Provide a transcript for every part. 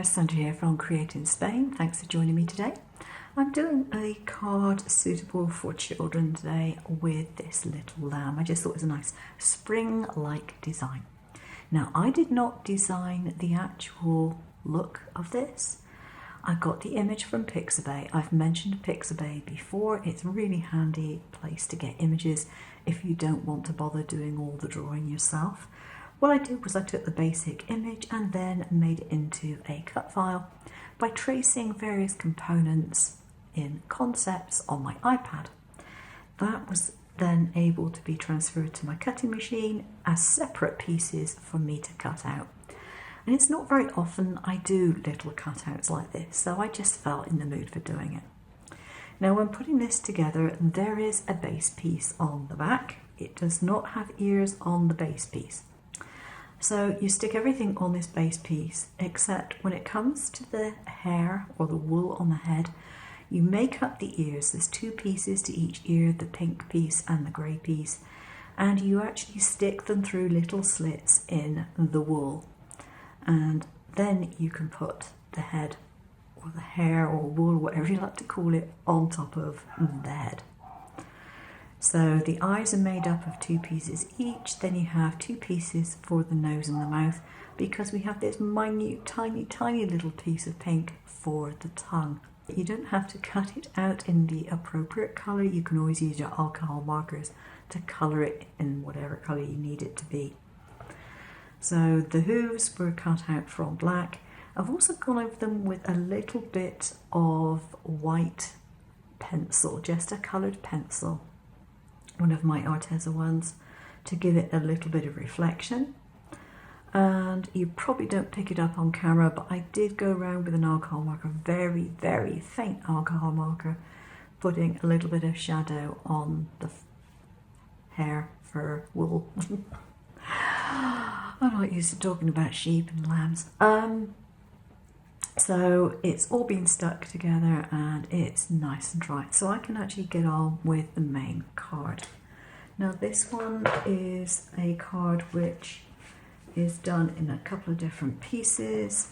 Sandra here from Create in Spain. Thanks for joining me today. I'm doing a card suitable for children today with this little lamb. I just thought it was a nice spring-like design. Now, I did not design the actual look of this. I got the image from Pixabay. I've mentioned Pixabay before. It's a really handy place to get images if you don't want to bother doing all the drawing yourself. What I did was I took the basic image and then made it into a cut file by tracing various components in concepts on my iPad. That was then able to be transferred to my cutting machine as separate pieces for me to cut out. And it's not very often I do little cutouts like this, so I just felt in the mood for doing it. Now, when putting this together, there is a base piece on the back. It does not have ears on the base piece. So you stick everything on this base piece, except when it comes to the hair or the wool on the head, you make up the ears. There's two pieces to each ear, the pink piece and the grey piece, and you actually stick them through little slits in the wool. And then you can put the head or the hair or wool, whatever you like to call it, on top of the head. So the eyes are made up of two pieces each, then you have two pieces for the nose and the mouth, because we have this minute, tiny little piece of pink for the tongue. You don't have to cut it out in the appropriate colour. You can always use your alcohol markers to colour it in whatever colour you need it to be. So the hooves were cut out from black. I've also gone over them with a little bit of white pencil, just a coloured pencil, one of my Arteza ones, to give it a little bit of reflection. And you probably don't pick it up on camera, but I did go around with an alcohol marker, very, very faint alcohol marker, putting a little bit of shadow on the hair, fur, wool. I'm not used to talking about sheep and lambs. So it's all been stuck together and it's nice and dry. So I can actually get on with the main card. Now this one is a card which is done in a couple of different pieces.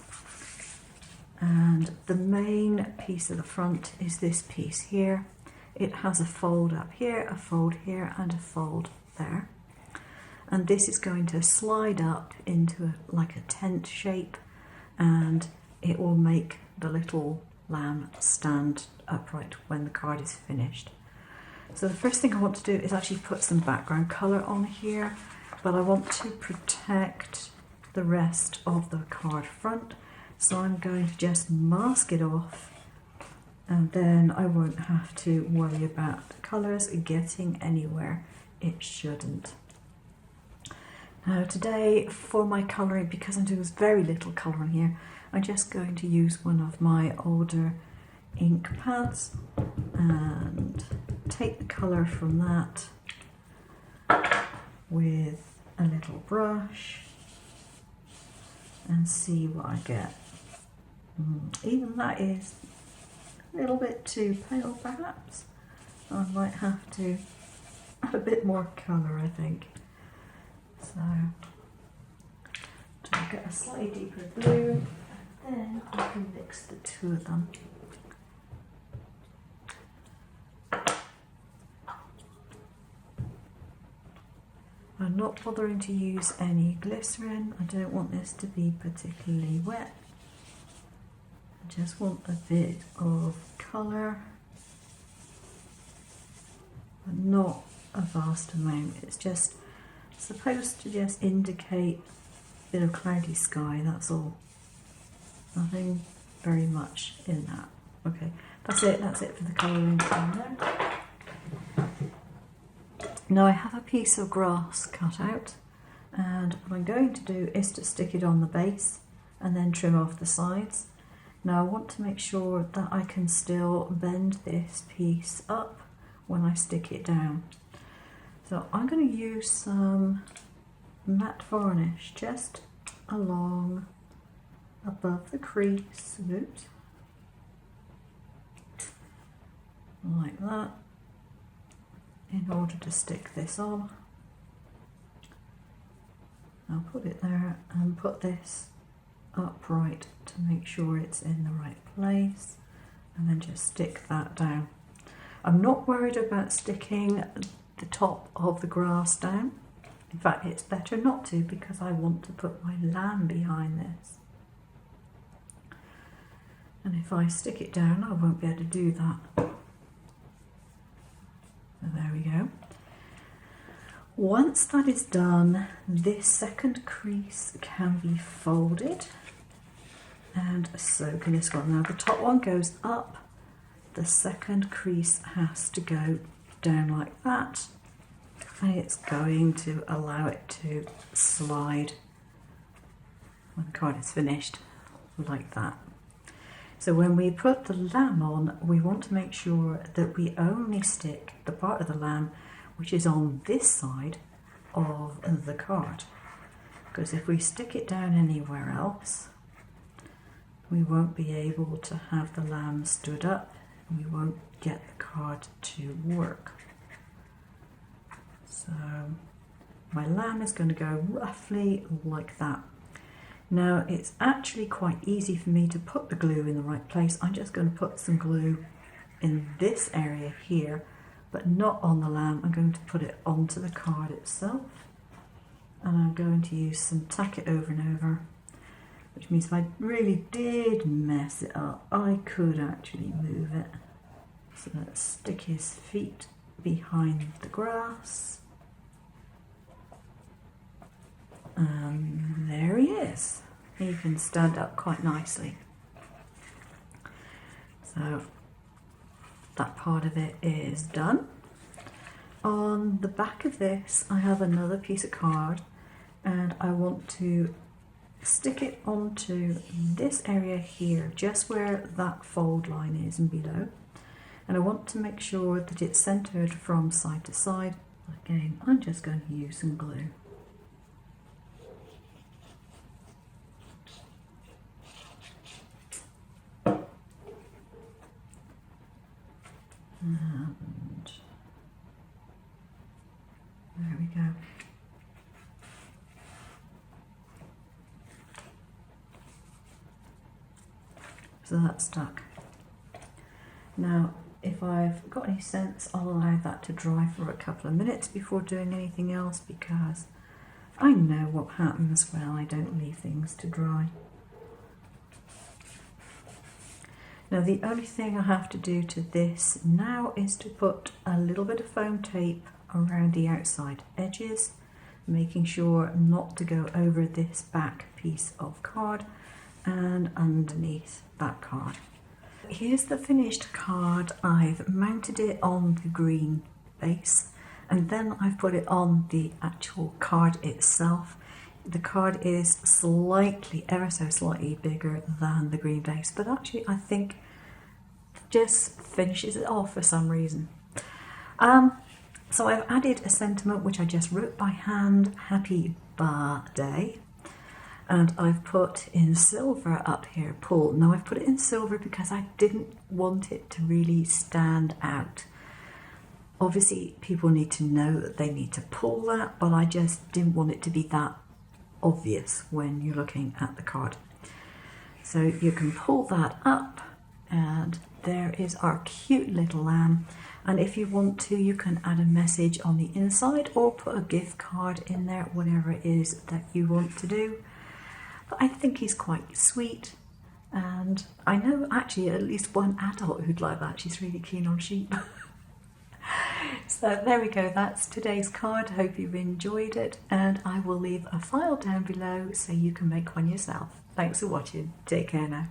And the main piece of the front is this piece here. It has a fold up here, a fold here, and a fold there. And this is going to slide up into like a tent shape, and it will make the little lamb stand upright when the card is finished. So the first thing I want to do is actually put some background colour on here, but I want to protect the rest of the card front. So I'm going to just mask it off, and then I won't have to worry about the colours getting anywhere it shouldn't. Now today for my colouring, because I'm doing very little colouring here, I'm just going to use one of my older ink pads and take the colour from that with a little brush and see what I get. Even that is a little bit too pale perhaps. I might have to add a bit more colour, I think. So I'll get a slightly deeper blue, and then I can mix the two of them. I'm not bothering to use any glycerin. I don't want this to be particularly wet. I just want a bit of colour, but not a vast amount. It's just supposed to just indicate a bit of cloudy sky, that's all. Nothing very much in that. Okay, that's it for the colouring down there. Now I have a piece of grass cut out, and what I'm going to do is to stick it on the base and then trim off the sides. Now I want to make sure that I can still bend this piece up when I stick it down. So I'm going to use some matte varnish just along above the crease, like that, in order to stick this on. I'll put it there and put this upright to make sure it's in the right place, and then just stick that down. I'm not worried about sticking the top of the grass down. In fact, it's better not to, because I want to put my lamb behind this. And if I stick it down, I won't be able to do that. So there we go. Once that is done, this second crease can be folded, and so can this one. Now the top one goes up, the second crease has to go down like that, and it's going to allow it to slide when the card is finished, like that. So when we put the lamb on, we want to make sure that we only stick the part of the lamb which is on this side of the card, because if we stick it down anywhere else, we won't be able to have the lamb stood up, and we won't get the card to work. So my lamb is going to go roughly like that. Now it's actually quite easy for me to put the glue in the right place. I'm just going to put some glue in this area here, but not on the lamb. I'm going to put it onto the card itself, and I'm going to use some tack it over and over, which means if I really did mess it up, I could actually move it. So let's stick his feet behind the grass, and there he is. He can stand up quite nicely. So that part of it is done. On the back of this, I have another piece of card, and I want to stick it onto this area here, just where that fold line is and below. And I want to make sure that it's centered from side to side. Again, I'm just going to use some glue. And there we go. So that's stuck. Now, if I've got any sense, I'll allow that to dry for a couple of minutes before doing anything else, because I know what happens when I don't leave things to dry. Now the only thing I have to do to this now is to put a little bit of foam tape around the outside edges, making sure not to go over this back piece of card and underneath that card. Here's the finished card. I've mounted it on the green base, and then I've put it on the actual card itself. The card is slightly, ever so slightly bigger than the green base, but actually I think just finishes it off for some reason. So I've added a sentiment which I just wrote by hand, happy birthday, and I've put in silver up here, Paul. Now I've put it in silver because I didn't want it to really stand out. Obviously people need to know that they need to pull that, but I just didn't want it to be that obvious when you're looking at the card. So you can pull that up, and there is our cute little lamb. And if you want to, you can add a message on the inside or put a gift card in there, whatever it is that you want to do. But I think he's quite sweet, and I know actually at least one adult who'd like that. She's really keen on sheep. So there we go, that's today's card. Hope you've enjoyed it, and I will leave a file down below so you can make one yourself. Thanks for watching. Take care now.